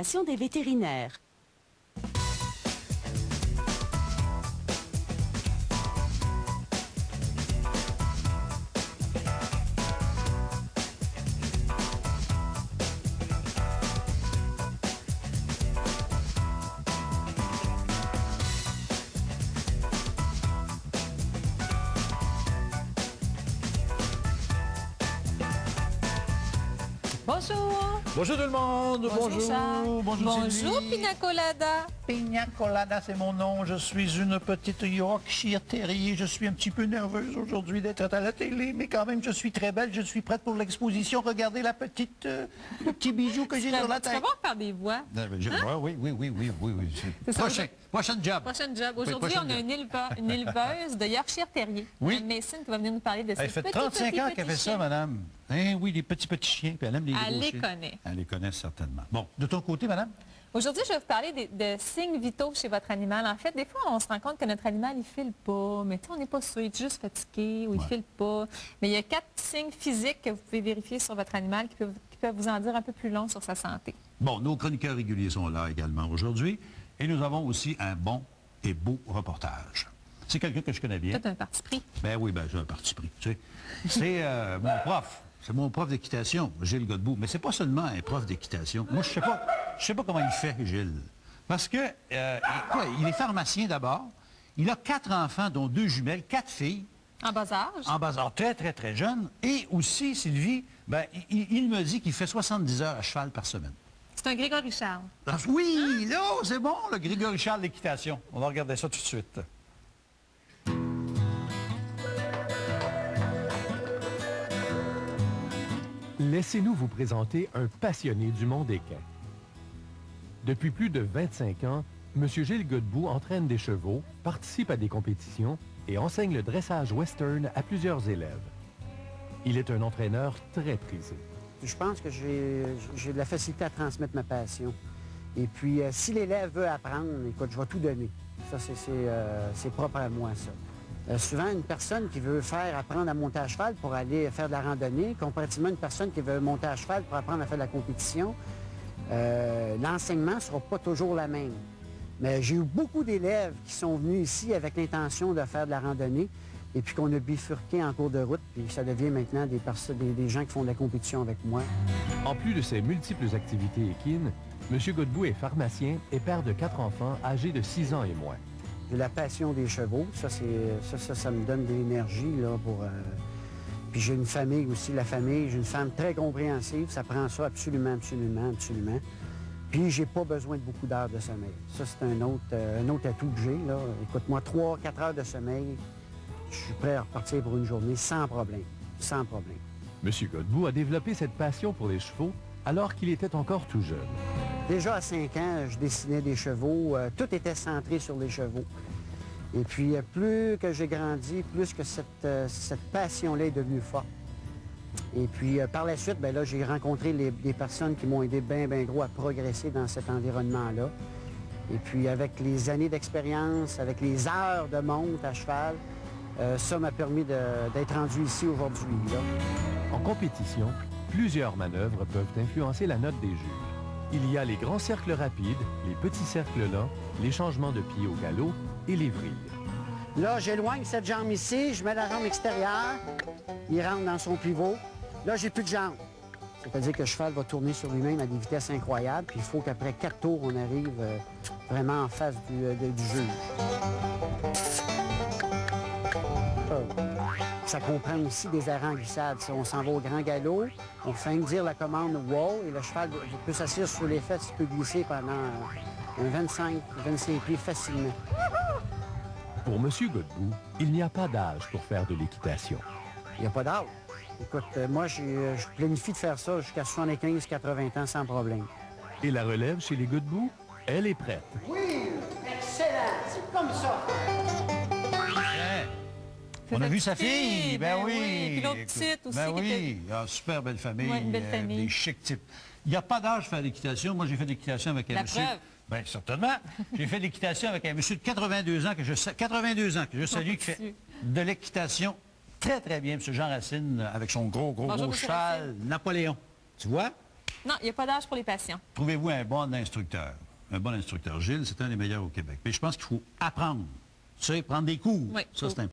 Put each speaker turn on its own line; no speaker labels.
Des vétérinaires.
Bonjour.
Bonjour tout le monde.
Bonjour Charles.
Bonjour Sylvie.
Bonjour Pina Colada.
Pina Colada, c'est mon nom. Je suis une petite Yorkshire Terrier. Je suis un petit peu nerveuse aujourd'hui d'être à la télé, mais quand même, je suis très belle. Je suis prête pour l'exposition. Regardez le petit bijou que j'ai sur la tête.
Tu vas voir faire des voix.
Oui. Prochain job.
Prochain job. Aujourd'hui, on a une éleveuse de Yorkshire Terrier.
Oui.
Mason qui va venir nous parler de ses
Elle fait
petits,
35 ans qu'elle fait ça,
chiens.
madame. Eh oui, les petits chiens, puis elle aime les gros
Elle les
chiens.
connaît.
Elle les connaît certainement. Bon, de ton côté, madame?
Aujourd'hui, je vais vous parler de signes vitaux chez votre animal. En fait, des fois, on se rend compte que notre animal, il file pas, mais on n'est pas sûr, il est juste fatigué ou il file pas. Mais il y a 4 signes physiques que vous pouvez vérifier sur votre animal qui peuvent vous en dire un peu plus long sur sa santé.
Bon, nos chroniqueurs réguliers sont là également aujourd'hui. Et nous avons aussi un bon et beau reportage. C'est quelqu'un que je connais bien.
Peut-être un parti pris.
Ben oui, j'ai un parti pris, tu sais. C'est mon prof. C'est mon prof d'équitation, Gilles Godbout. Mais c'est pas seulement un prof d'équitation. Moi, je sais pas comment il fait, Gilles. Parce que, il est pharmacien d'abord. Il a 4 enfants, dont 2 jumelles, 4 filles.
En bas âge.
En bas âge, très, très, très jeune. Et aussi, Sylvie, il me dit qu'il fait 70 heures à cheval par semaine.
C'est un Grégory Charles.
Oui, là, c'est bon, le Grégory Charles d'équitation. On va regarder ça tout de suite.
Laissez-nous vous présenter un passionné du monde équin. Depuis plus de 25 ans, M. Gilles Godbout entraîne des chevaux, participe à des compétitions et enseigne le dressage western à plusieurs élèves. Il est un entraîneur très prisé.
Je pense que j'ai de la facilité à transmettre ma passion. Et puis, si l'élève veut apprendre, écoute, je vais tout donner. Ça, c'est propre à moi, ça. Souvent, une personne qui veut apprendre à monter à cheval pour aller faire de la randonnée, comparativement à une personne qui veut monter à cheval pour apprendre à faire de la compétition, l'enseignement ne sera pas toujours la même. Mais j'ai eu beaucoup d'élèves qui sont venus ici avec l'intention de faire de la randonnée et puis qu'on a bifurqué en cours de route, puis ça devient maintenant des gens qui font de la compétition avec moi.
En plus de ses multiples activités équines, M. Godbout est pharmacien et père de 4 enfants âgés de 6 ans et moins.
J'ai la passion des chevaux. Ça me donne de l'énergie, là, pour... Puis j'ai une famille aussi, la famille. J'ai une femme très compréhensive. Ça prend ça absolument. Puis j'ai pas besoin de beaucoup d'heures de sommeil. Ça, c'est un autre atout que j'ai, là. Écoute-moi, 3-4 heures de sommeil, je suis prêt à repartir pour une journée sans problème. Sans problème.
M. Godbout a développé cette passion pour les chevaux alors qu'il était encore tout jeune.
Déjà à 5 ans, je dessinais des chevaux. Tout était centré sur les chevaux. Et puis, plus que j'ai grandi, plus que cette passion-là est devenue forte. Et puis, par la suite, là, j'ai rencontré des personnes qui m'ont aidé bien gros à progresser dans cet environnement-là. Et puis, avec les années d'expérience, avec les heures de monte à cheval, ça m'a permis d'être rendu ici aujourd'hui.
En compétition, plusieurs manœuvres peuvent influencer la note des juges. Il y a les grands cercles rapides, les petits cercles lents, les changements de pied au galop et les vrilles.
Là, j'éloigne cette jambe ici, je mets la jambe extérieure, il rentre dans son pivot. Là, j'ai plus de jambes. C'est-à-dire que le cheval va tourner sur lui-même à des vitesses incroyables, puis il faut qu'après 4 tours, on arrive vraiment en face du juge. Ça comprend aussi des arrêts en glissade. Si on s'en va au grand galop, on fait dire la commande « wow » et le cheval peut s'asseoir sur les fesses, il peut glisser pendant un 25 pieds facilement.
Pour M. Godbout, il n'y a pas d'âge pour faire de l'équitation.
Il n'y a pas d'âge. Écoute, moi, je planifie de faire ça jusqu'à 75-80 ans sans problème.
Et la relève chez les Godbout, elle est prête.
Oui! Excellent! C'est comme ça!
On a vu sa fille, ben oui.
Puis l'autre petite aussi.
Ben oui, super belle famille,
Ouais, une belle famille.
des chics types. Il n'y a pas d'âge pour faire l'équitation. Moi, j'ai fait de l'équitation avec un monsieur...
Preuve.
Bien, certainement. J'ai fait de l'équitation avec un monsieur de 82 ans que je salue, qui fait de l'équitation très, très bien. M. Jean Racine, avec son gros cheval, Napoléon. Tu vois?
Non, il n'y a pas d'âge pour les patients.
Trouvez-vous un bon instructeur. Un bon instructeur. Gilles, c'est un des meilleurs au Québec. Mais je pense qu'il faut apprendre. Tu sais, prendre des cours.
Oui,
ça, c'est important.